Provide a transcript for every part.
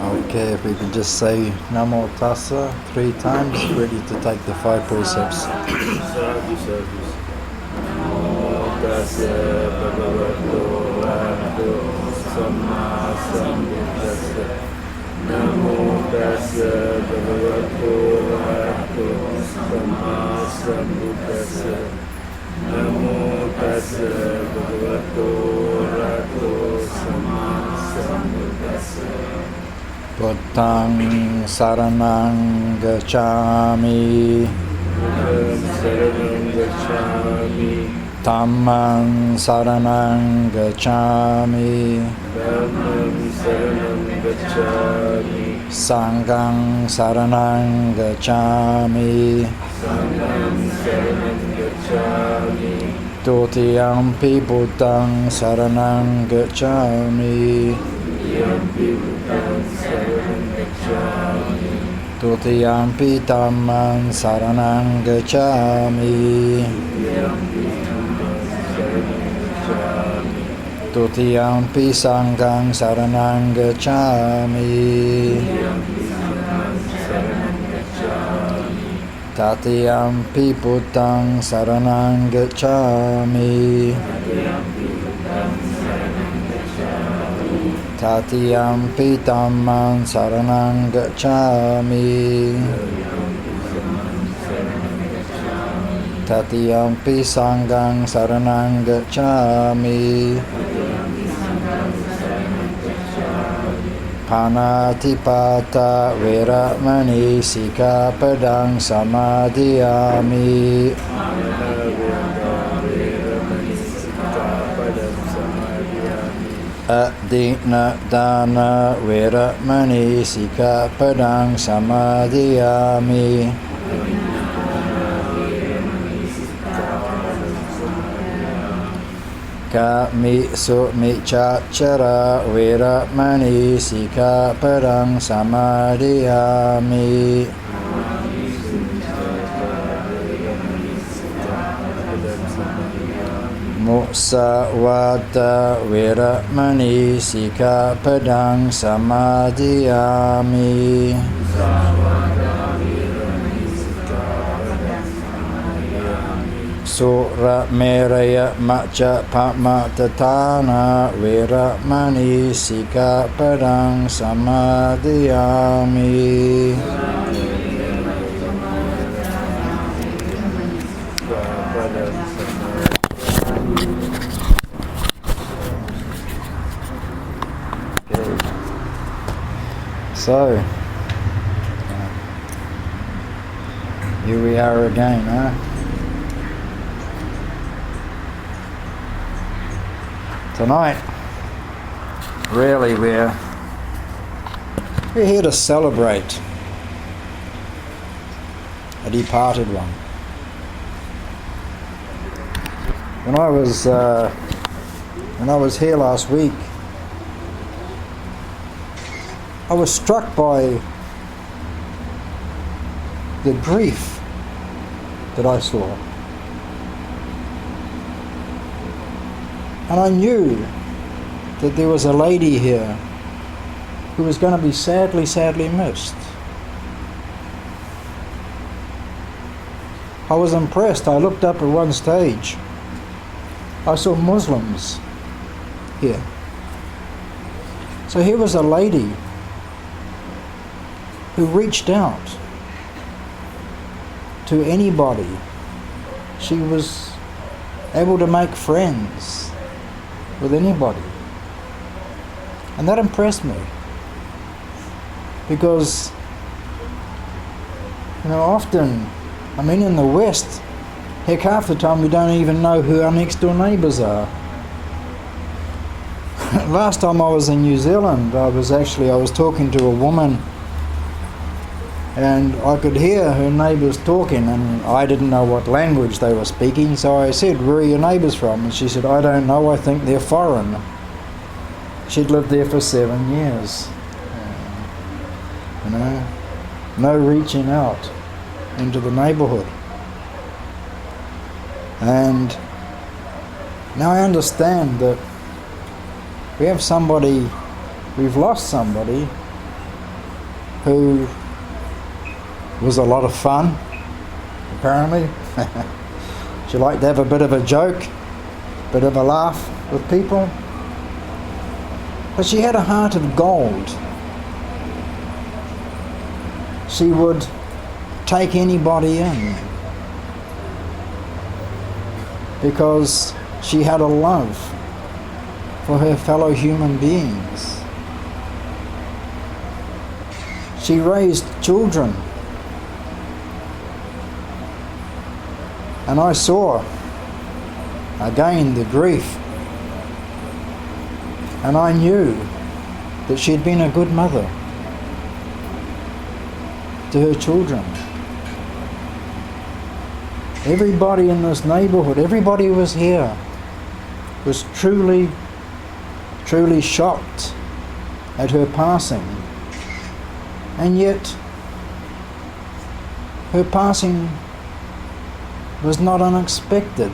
Okay, if we could just say Namo Tassa 3 times, ready to take the 5 precepts. Sadhu, sadhu. Namo tassa bhagavato arahato samma sambuddhassa. Namo tassa bhagavato arahato samma sambuddhassa. Namo tassa bhagavato arahato samma sambuddhassa. Buddhang saranang gacchami, Saranam gacchami, Dhammang saranang gacchami, Dhammam saranam gacchami, Sanghang saranang gacchami, Sangham saranam gacchami, Tutiyampi Buddhang saranang gacchami, Yampi Buddham saranam gacchami, Tutiyampi Dhammang saranang gacchami, Yampi Dhammam saranam gacchami, Tutiyampi Sanghang saranang gacchami, Yampi Dhammam saranam gacchami, Tatiyampi Buddhang saranang gacchami, Yampi Buddham saranam gacchami, Tatiyampi Dhammang saranang gacchami, Tatiyampi Sanghang saranang gacchami, Panatipata Veramani Sikapadang Samadhiyami, Adina Dana Veramani Sikapadang Samadhiyami, Kami Sumichachara Veramani Sikapadang Samadhiyami, Musawada Veramani Sikapadang Samadhiyami, Sura Meraya Macha Pama Tatana Veramani Sikapadang Samadhiyami, So, here we are again, huh? Tonight, really we're here to celebrate a departed one. When I was here last week, I was struck by the grief that I saw. And I knew that there was a lady here who was going to be sadly, sadly missed. I was impressed. I looked up at one stage. I saw Muslims here. So here was a lady who reached out to anybody. She was able to make friends with anybody. And that impressed me. Because, often, in the West, heck, half the time we don't even know who our next door neighbours are. Last time I was in New Zealand, I was talking to a woman, and I could hear her neighbours talking, and I didn't know what language they were speaking, so I said, "Where are your neighbours from?" And she said, "I don't know, I think they're foreign." She'd lived there for 7 years. No reaching out into the neighbourhood. And now I understand that we've lost somebody who was a lot of fun, apparently. She liked to have a bit of a joke, bit of a laugh with people. But she had a heart of gold. She would take anybody in because she had a love for her fellow human beings. She raised children. And I saw, again, the grief. And I knew that she had been a good mother to her children. Everybody in this neighbourhood, everybody who was here, was truly shocked at her passing. And yet, her passing was not unexpected.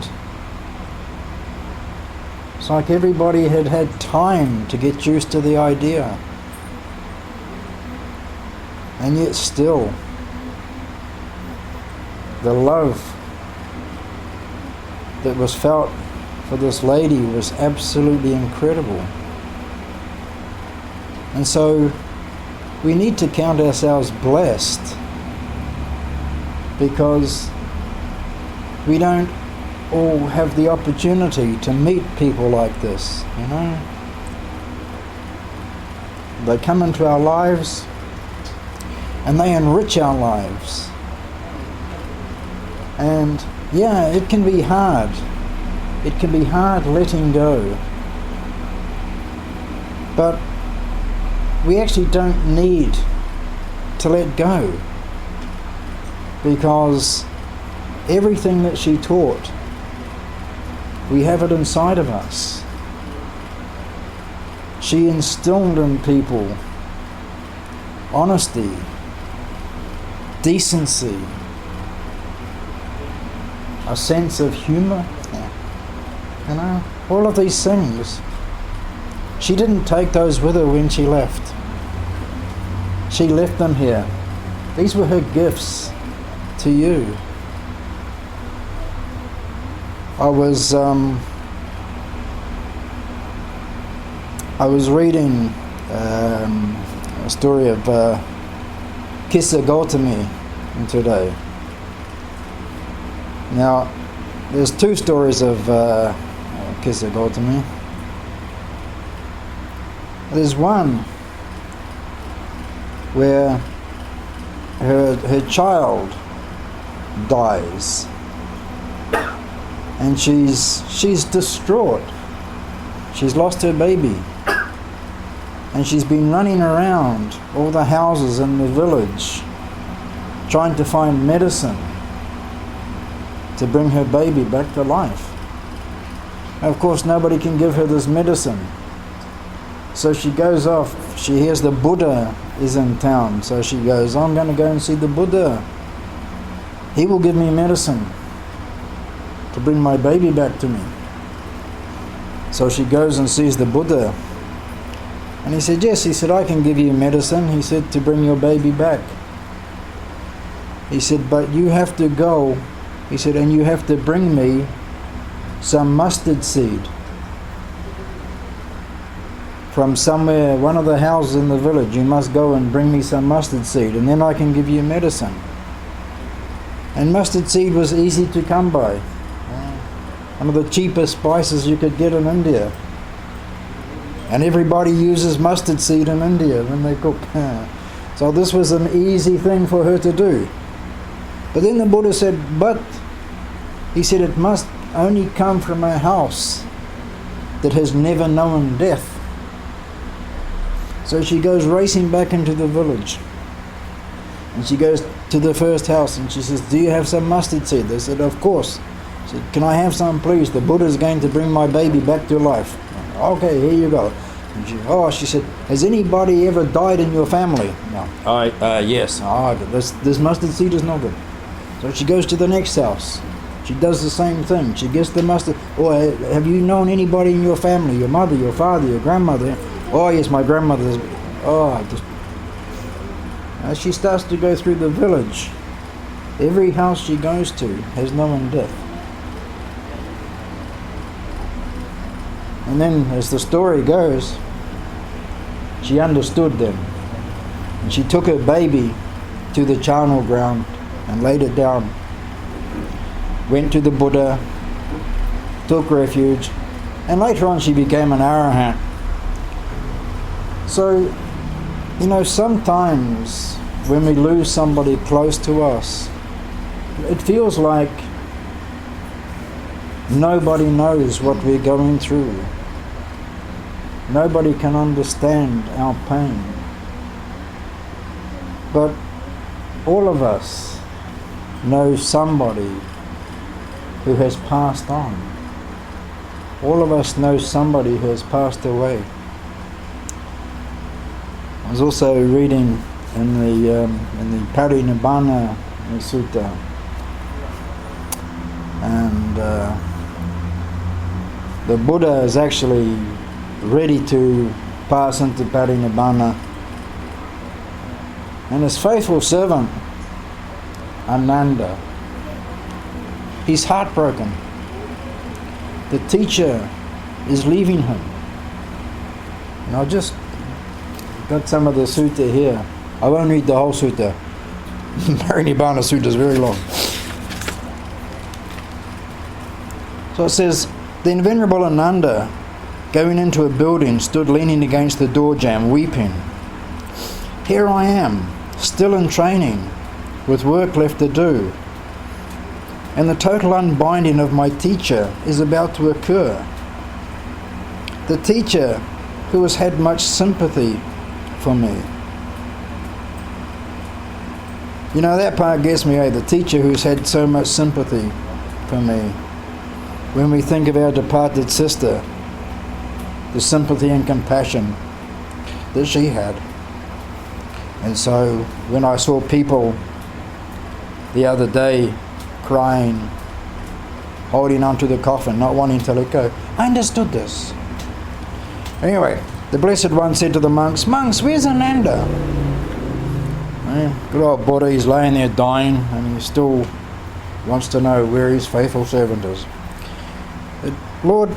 It's like everybody had had time to get used to the idea. And yet still, the love that was felt for this lady was absolutely incredible. And so we need to count ourselves blessed because we don't all have the opportunity to meet people like this, you know. They come into our lives and they enrich our lives. And yeah, it can be hard. It can be hard letting go. But we actually don't need to let go, because everything that she taught, we have it inside of us. She instilled in people honesty, decency, a sense of humour, you know, all of these things. She didn't take those with her when she left. She left them here. These were her gifts to you. I was reading a story of Kissa Gautami today. Now, there's two stories of Kissa Gautami. There's one where her child dies, and she's distraught. She's lost her baby, and she's been running around all the houses in the village trying to find medicine to bring her baby back to life. And of course, nobody can give her this medicine. So she goes off. She hears the Buddha is in town. So she goes, I'm going to go and see the Buddha. He will give me medicine to bring my baby back to me. So she goes and sees the Buddha. And he said, yes. He said, I can give you medicine. He said, to bring your baby back. He said, but you have to go. He said, and you have to bring me some mustard seed from somewhere, one of the houses in the village. You must go and bring me some mustard seed, and then I can give you medicine. And mustard seed was easy to come by. One of the cheapest spices you could get in India. And everybody uses mustard seed in India when they cook. So this was an easy thing for her to do. But then the Buddha said, but, he said, it must only come from a house that has never known death. So she goes racing back into the village. And she goes to the first house and she says, do you have some mustard seed? They said, of course. She said, can I have some, please? The Buddha is going to bring my baby back to life. Okay, here you go. And she said, has anybody ever died in your family? No. Yes. This mustard seed is not good. So she goes to the next house. She does the same thing. She gets the mustard. Or have you known anybody in your family? Your mother, your father, your grandmother? Oh yes, my grandmother. As she starts to go through the village, every house she goes to has known death. And then, as the story goes, she understood then. And she took her baby to the charnel ground and laid it down. Went to the Buddha, took refuge, and later on she became an arahant. So, sometimes when we lose somebody close to us, it feels like nobody knows what we're going through. Nobody can understand our pain. But all of us know somebody who has passed on. All of us know somebody who has passed away. I was also reading in the Parinibbana Sutta, and the Buddha is actually ready to pass into Parinibbana, and his faithful servant Ananda, he's heartbroken. The teacher is leaving him. And I just got some of the sutta here. I won't read the whole sutta. Parinibbana Sutta is very long. So it says, then Venerable Ananda, going into a building, stood leaning against the door jamb, weeping. Here I am, still in training, with work left to do. And the total unbinding of my teacher is about to occur. The teacher who has had much sympathy for me. That part gets me, the teacher who's had so much sympathy for me. When we think of our departed sister, the sympathy and compassion that she had. And so when I saw people the other day crying, holding onto the coffin, not wanting to let go, I understood this. Anyway, the Blessed One said to the monks, "Monks, where's Ananda?" Good old Buddha, he's laying there dying, and he still wants to know where his faithful servant is. Lord,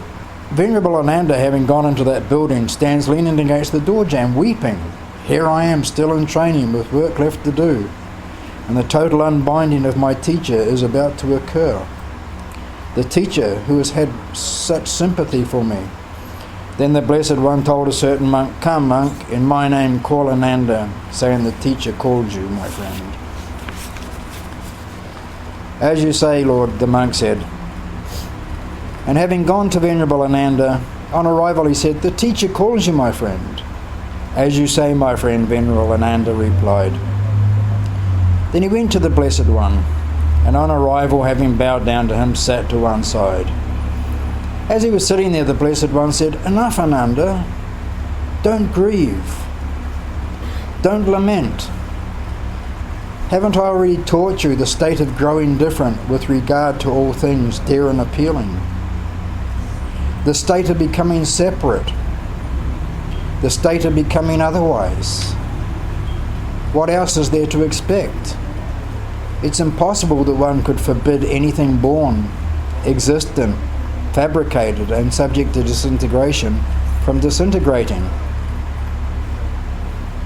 Venerable Ananda, having gone into that building, stands leaning against the door jamb, weeping. Here I am, still in training, with work left to do, and the total unbinding of my teacher is about to occur. The teacher who has had such sympathy for me. Then the Blessed One told a certain monk, "Come, monk, in my name call Ananda," saying, "The teacher called you, my friend." "As you say, Lord," the monk said. And having gone to Venerable Ananda, on arrival he said, "The teacher calls you, my friend." "As you say, my friend," Venerable Ananda replied. Then he went to the Blessed One, and on arrival, having bowed down to him, sat to one side. As he was sitting there, the Blessed One said, "Enough, Ananda. Don't grieve. Don't lament. Haven't I already taught you the state of growing different with regard to all things dear and appealing? The state of becoming separate. The state of becoming otherwise. What else is there to expect? It's impossible that one could forbid anything born, existent, fabricated and subject to disintegration from disintegrating."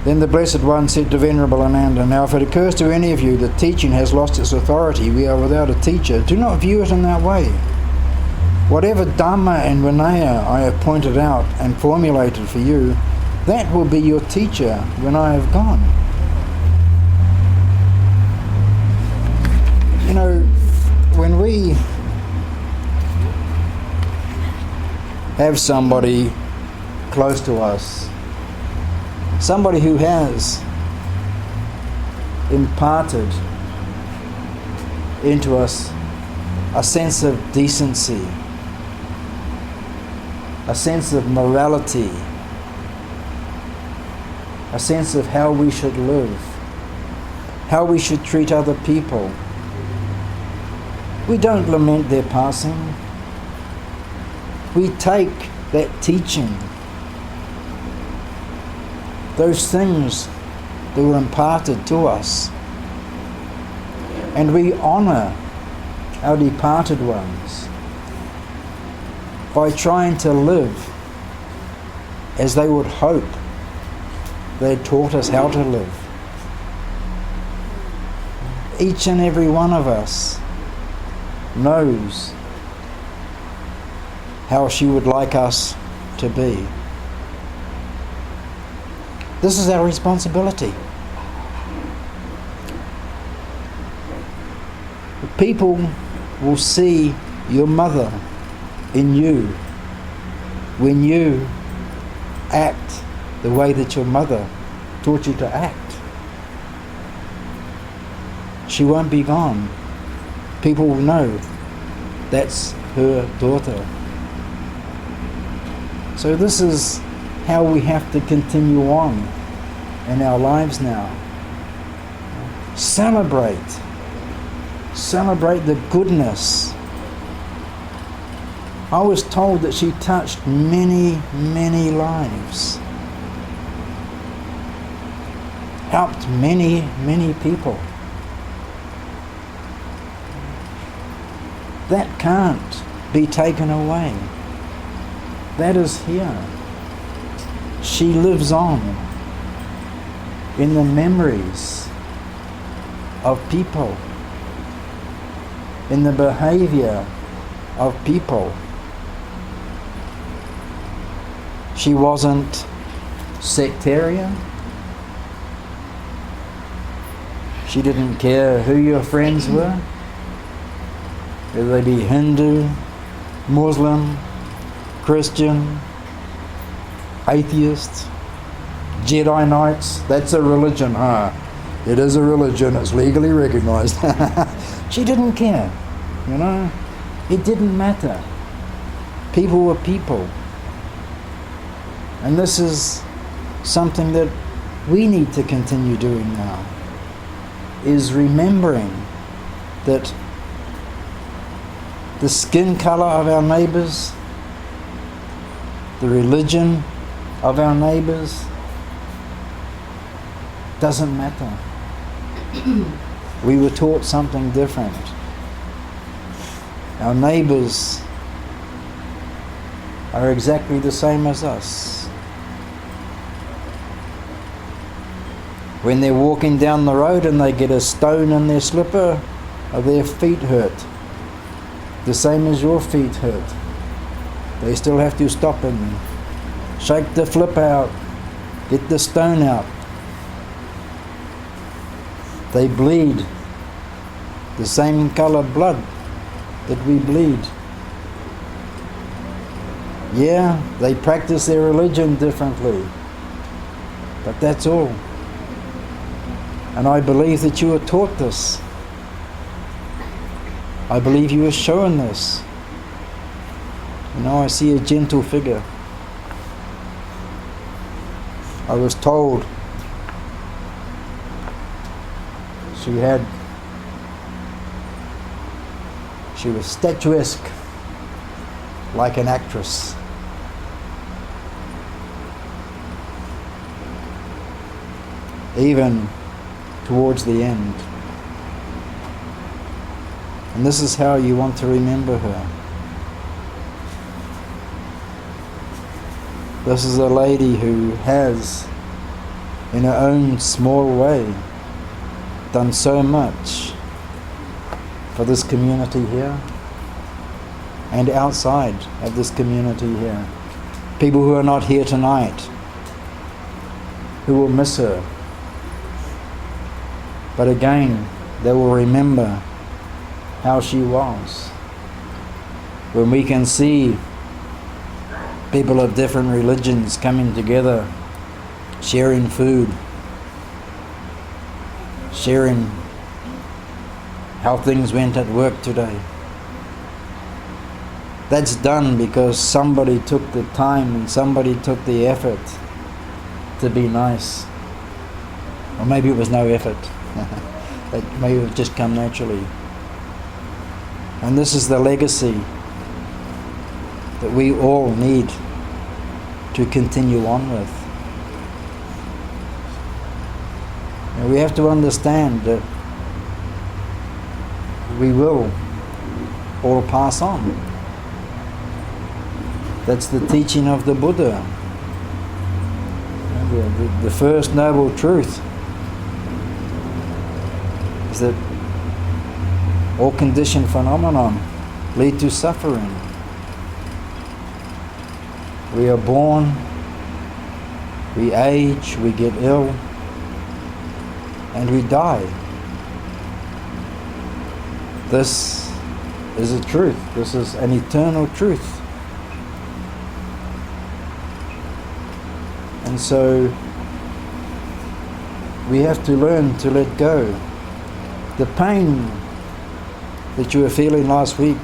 Then the Blessed One said to Venerable Ananda, "Now if it occurs to any of you that teaching has lost its authority, we are without a teacher, do not view it in that way. Whatever Dhamma and Vinaya I have pointed out and formulated for you, that will be your teacher when I have gone." When we have somebody close to us, somebody who has imparted into us a sense of decency, a sense of morality, a sense of how we should live, how we should treat other people, we don't lament their passing. We take that teaching, those things that were imparted to us. And we honour our departed ones by trying to live as they would hope they had taught us how to live. Each and every one of us knows how she would like us to be. This is our responsibility. People will see your mother in you when you act the way that your mother taught you to act. She won't be gone. People will know that's her daughter. So this is how we have to continue on in our lives now. Celebrate the goodness. I was told that she touched many, many lives. Helped many, many people. That can't be taken away. That is here. She lives on in the memories of people, in the behavior of people. She wasn't sectarian. She didn't care who your friends were, whether they be Hindu, Muslim, Christian, atheist, Jedi Knights. That's a religion, huh? It is a religion, it's legally recognized. She didn't care, you know. It didn't matter. People were people. And this is something that we need to continue doing now, is remembering that the skin color of our neighbors, the religion of our neighbors, doesn't matter. We were taught something different. Our neighbors are exactly the same as us. When they're walking down the road and they get a stone in their slipper, their feet hurt. The same as your feet hurt. They still have to stop and shake the flip out, get the stone out. They bleed the same color blood that we bleed. Yeah, they practice their religion differently, but that's all. And I believe that you were taught this. I believe you were shown this. You know, I see a gentle figure. I was told she was statuesque, like an actress. Even towards the end. And this is how you want to remember her. This is a lady who has, in her own small way, done so much for this community here and outside of this community here. People who are not here tonight, who will miss her. But again, they will remember how she was. When we can see people of different religions coming together, sharing food, sharing how things went at work today. That's done because somebody took the time and somebody took the effort to be nice. Or maybe it was no effort. It may have just come naturally. And this is the legacy that we all need to continue on with. And we have to understand that we will all pass on. That's the teaching of the Buddha. The first noble truth is that all conditioned phenomenon lead to suffering. We are born, we age, we get ill, and we die. This is a truth. This is an eternal truth. And so we have to learn to let go. The pain that you were feeling last week,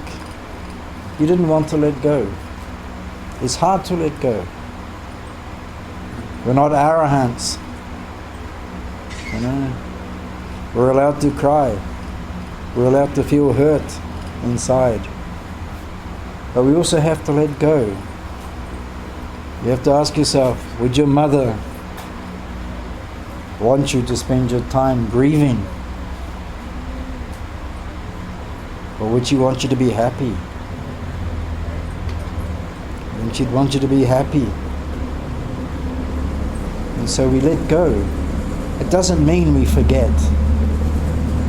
you didn't want to let go. It's hard to let go. We're not arahants. You know? We're allowed to cry. We're allowed to feel hurt inside. But we also have to let go. You have to ask yourself, would your mother want you to spend your time grieving? Or would she want you to be happy? And she'd want you to be happy. And so we let go. It doesn't mean we forget.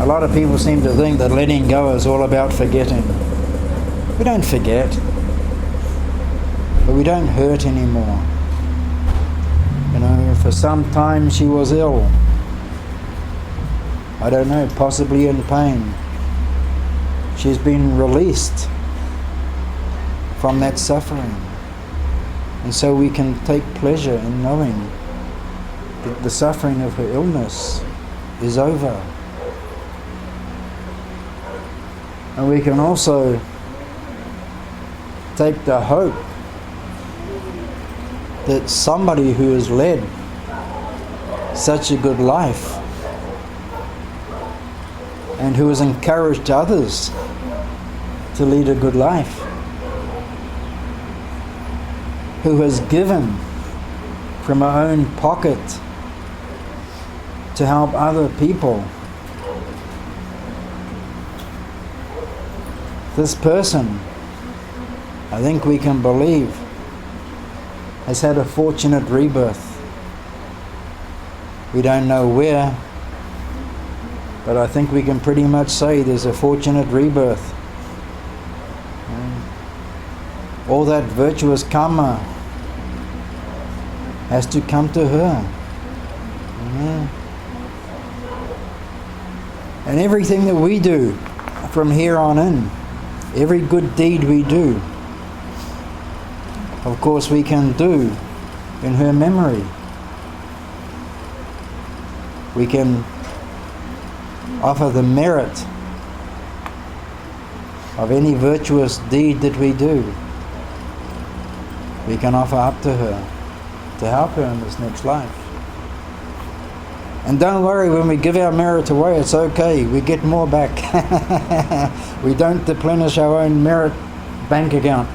A lot of people seem to think that letting go is all about forgetting. We don't forget. But we don't hurt anymore. You know, for some time she was ill. I don't know, possibly in pain. She's been released from that suffering. And so we can take pleasure in knowing that the suffering of her illness is over. And we can also take the hope that somebody who has led such a good life and who has encouraged others to lead a good life, who has given from her own pocket to help other people, this person, I think we can believe, has had a fortunate rebirth. We don't know where, but I think we can pretty much say there's a fortunate rebirth. All that virtuous karma has to come to her. And everything that we do from here on in, every good deed we do, of course we can do in her memory. We can offer the merit of any virtuous deed that we do. We can offer up to her to help her in this next life. And don't worry, when we give our merit away, it's okay, we get more back. We don't deplenish our own merit bank account.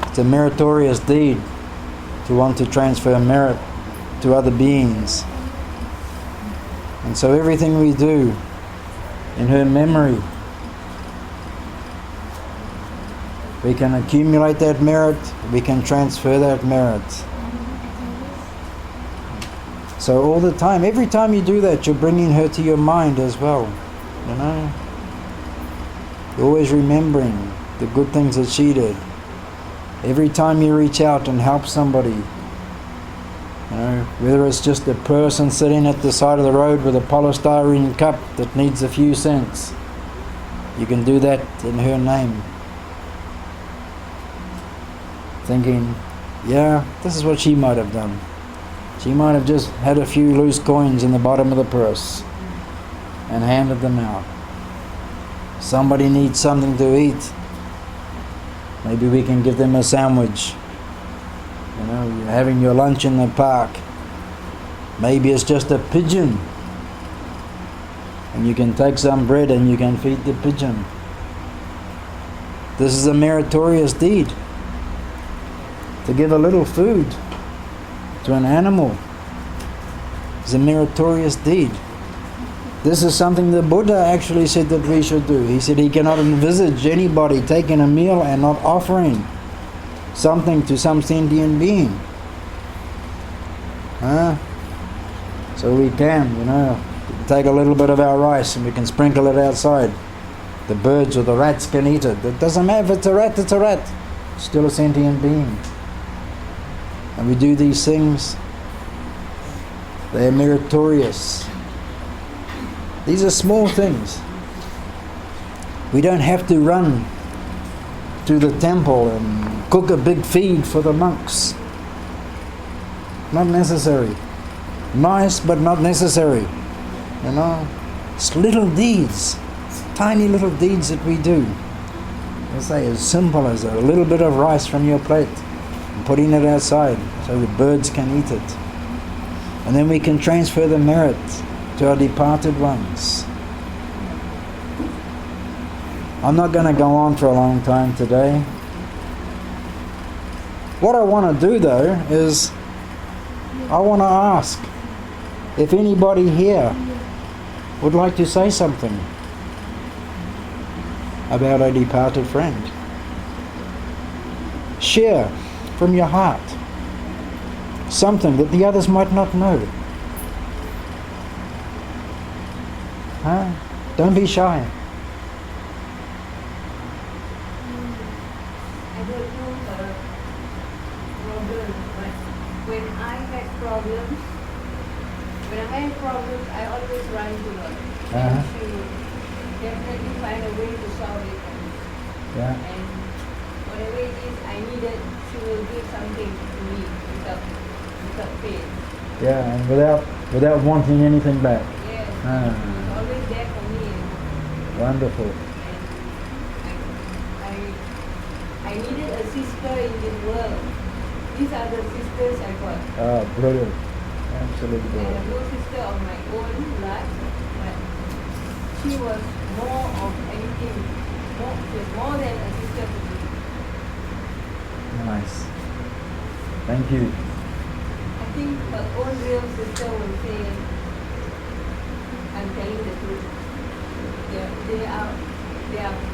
It's a meritorious deed to want to transfer merit to other beings. And so everything we do in her memory, we can accumulate that merit, we can transfer that merit. So all the time, every time you do that, you're bringing her to your mind as well, you know. You're always remembering the good things that she did. Every time you reach out and help somebody, you know, whether it's just a person sitting at the side of the road with a polystyrene cup that needs a few cents, you can do that in her name. Thinking, yeah, this is what she might have done. She might have just had a few loose coins in the bottom of the purse and handed them out. Somebody needs something to eat. Maybe we can give them a sandwich. You know, you're having your lunch in the park. Maybe it's just a pigeon. And you can take some bread and you can feed the pigeon. This is a meritorious deed. To give a little food to an animal. It's a meritorious deed. This is something the Buddha actually said that we should do. He said he cannot envisage anybody taking a meal and not offering something to some sentient being. So we can, take a little bit of our rice and we can sprinkle it outside. The birds or the rats can eat it. It doesn't matter if it's a rat, it's a rat. It's still a sentient being. And we do these things. They are meritorious. These are small things. We don't have to run to the temple and cook a big feed for the monks. Not necessary. Nice, but not necessary. It's little deeds, tiny little deeds that we do. I say as simple as a little bit of rice from your plate and putting it outside so the birds can eat it. And then we can transfer the merit to our departed ones. I'm not going to go on for a long time today. What I want to do though is I want to ask if anybody here would like to say something about a departed friend. Share from your heart something that the others might not know. Don't be shy. I don't know her problem, but when I had problems, I always run to her. And she will definitely find a way to solve it for me. Yeah. And whatever it is I needed, she will give something to me without pain. Yeah, and without wanting anything back. Yes, she's always there for me. Wonderful. And I needed a sister in this world. These are the sisters I got. Brilliant. Absolutely I brilliant. have no sister of my own blood, but she was more of anything. She was more than a sister to me. Nice. Thank you. I think her own real sister will say, I'm telling the truth. They are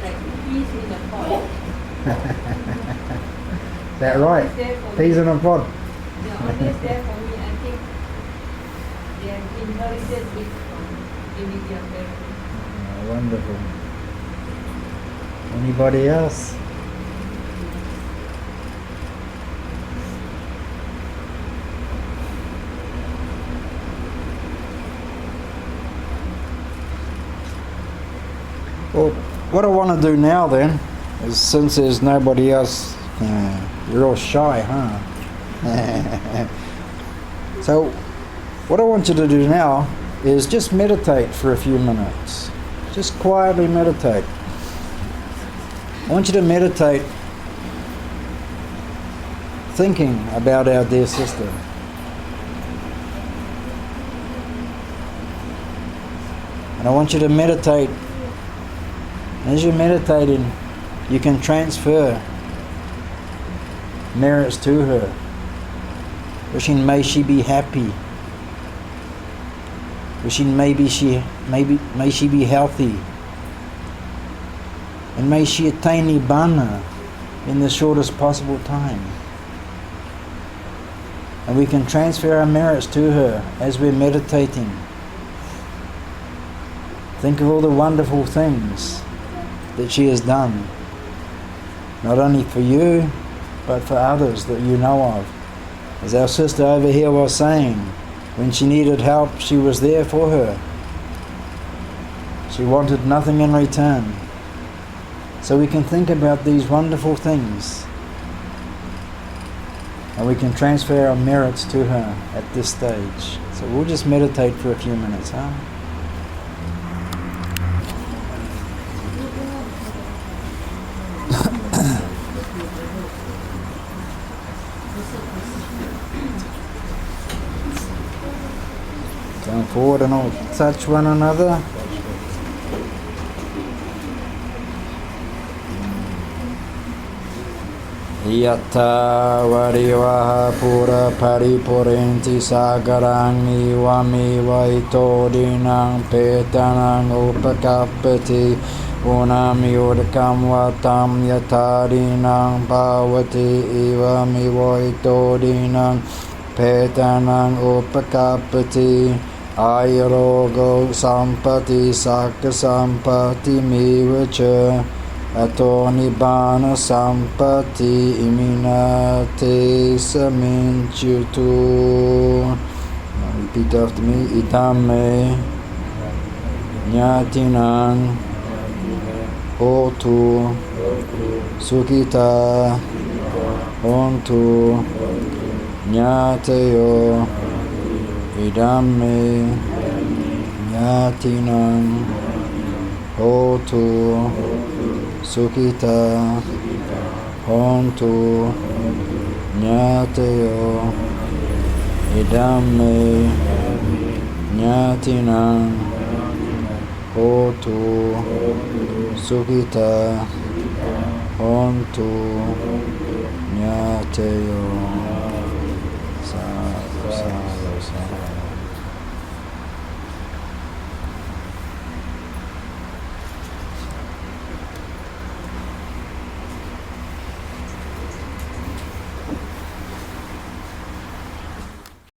like peas in a pod. Is that right? Peas in a pod. They're always there for me. I think they have inherited it from maybe their parents. Wonderful. Anybody else? Well, what I want to do now then is, since there's nobody else, you're all shy, huh? So what I want you to do now is just meditate for a few minutes. Just quietly meditate. I want you to meditate thinking about our dear sister. And I want you to meditate. As you're meditating, you can transfer merits to her, wishing may she be happy, wishing may she be healthy, and may she attain Nibbana in the shortest possible time. And we can transfer our merits to her as we're meditating. Think of all the wonderful things that she has done, not only for you, but for others that you know of. As our sister over here was saying, when she needed help, she was there for her. She wanted nothing in return. So we can think about these wonderful things, and we can transfer our merits to her at this stage. So we'll just meditate for a few minutes, huh? Come forward and all touch one another. Yatta varivaha pura paripurenti sagarang iwami vaito dinang petanang upakappati unami udakam vatam yatta dinang pavati iwami vaito dinang petanang upakappati ayarogo sampati sakka sampati mivacha Ato nibbana sampati iminate saminchutu. Repeat after me. Idame nyatinang hotu sukita hontu nyatayo. Idame nyatinang hotu Sukita hontu nyatayo idame nyatinang hotu sukita hontu nyatayo.